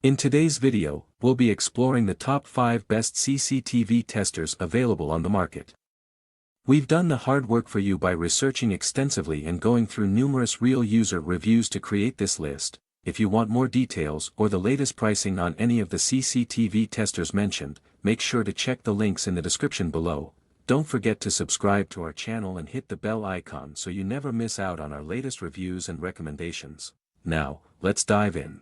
In today's video, we'll be exploring the top 5 best CCTV testers available on the market. We've done the hard work for you by researching extensively and going through numerous real user reviews to create this list. If you want more details or the latest pricing on any of the CCTV testers mentioned, make sure to check the links in the description below. Don't forget to subscribe to our channel and hit the bell icon so you never miss out on our latest reviews and recommendations. Now, let's dive in.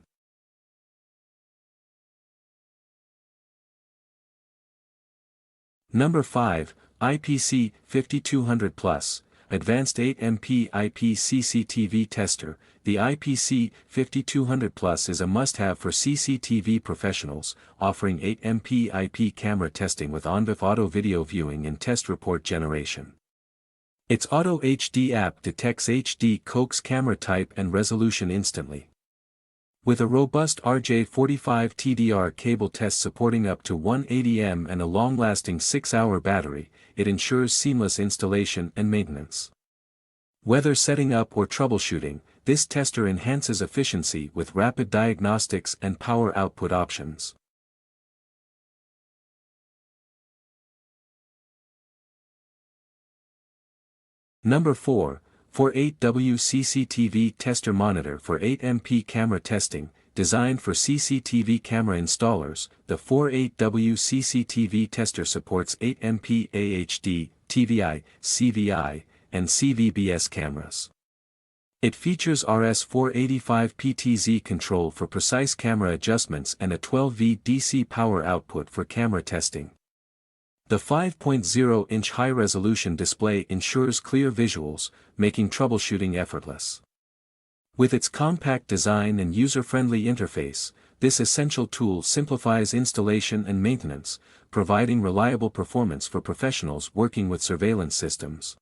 Number 5, IPC 5200 Plus, Advanced 8MP IP CCTV Tester. The IPC 5200 Plus is a must-have for CCTV professionals, offering 8MP IP camera testing with ONVIF auto video viewing and test report generation. Its Auto HD app detects HD coax camera type and resolution instantly. With a robust RJ45 TDR cable test supporting up to 180 and a long-lasting 6-hour battery, it ensures seamless installation and maintenance. Whether setting up or troubleshooting, this tester enhances efficiency with rapid diagnostics and power output options. Number 4. 48W CCTV Tester Monitor for 8MP camera testing, designed for CCTV camera installers. The 48W CCTV tester supports 8MP AHD, TVI, CVI, and CVBS cameras. It features RS485 PTZ control for precise camera adjustments and a 12V DC power output for camera testing. The 5.0-inch high-resolution display ensures clear visuals, making troubleshooting effortless. With its compact design and user-friendly interface, this essential tool simplifies installation and maintenance, providing reliable performance for professionals working with surveillance systems.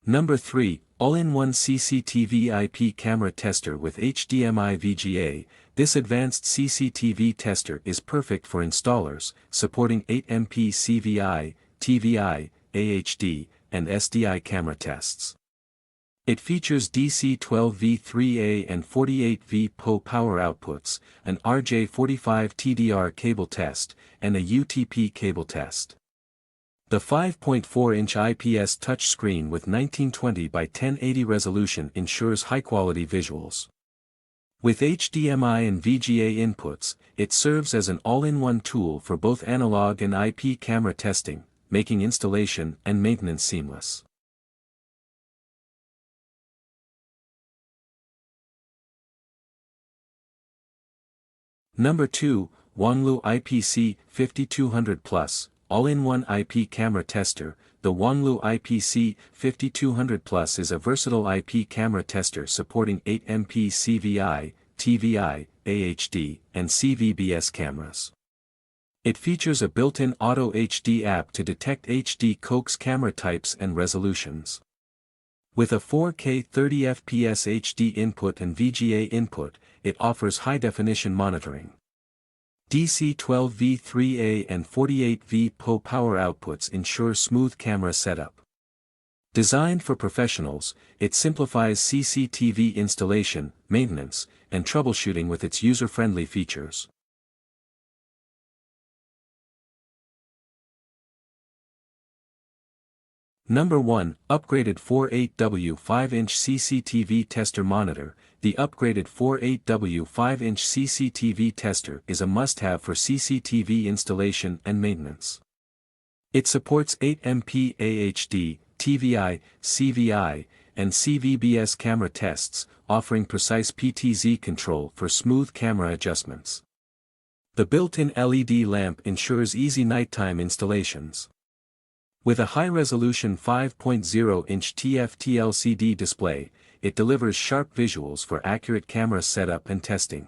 Number 3, All-in-One CCTV IP Camera Tester with HDMI VGA. This advanced CCTV tester is perfect for installers, supporting 8MP CVI, TVI, AHD, and SDI camera tests. It features DC 12V3A and 48V PO power outputs, an RJ45 TDR cable test, and a UTP cable test. The 5.4-inch IPS touchscreen with 1920 by 1080 resolution ensures high-quality visuals. With HDMI and VGA inputs, it serves as an all-in-one tool for both analog and IP camera testing, making installation and maintenance seamless. Number 2, WANGLU IPC 5200 Plus. All-in-one IP camera tester. The WANGLU IPC 5200 Plus is a versatile IP camera tester supporting 8MP CVI, TVI, AHD, and CVBS cameras. It features a built-in Auto HD app to detect HD coax camera types and resolutions. With a 4K 30fps HD input and VGA input, it offers high-definition monitoring. DC 12V3A and 48V PO power outputs ensure smooth camera setup. Designed for professionals, it simplifies CCTV installation, maintenance, and troubleshooting with its user-friendly features. Number 1, Upgraded 48W 5-inch CCTV Tester Monitor. The upgraded 48W 5-inch CCTV tester is a must-have for CCTV installation and maintenance. It supports 8MP AHD, TVI, CVI, and CVBS camera tests, offering precise PTZ control for smooth camera adjustments. The built-in LED lamp ensures easy nighttime installations. With a high-resolution 5.0-inch TFT LCD display, it delivers sharp visuals for accurate camera setup and testing.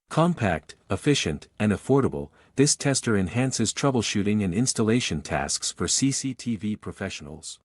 Compact, efficient, and affordable, this tester enhances troubleshooting and installation tasks for CCTV professionals.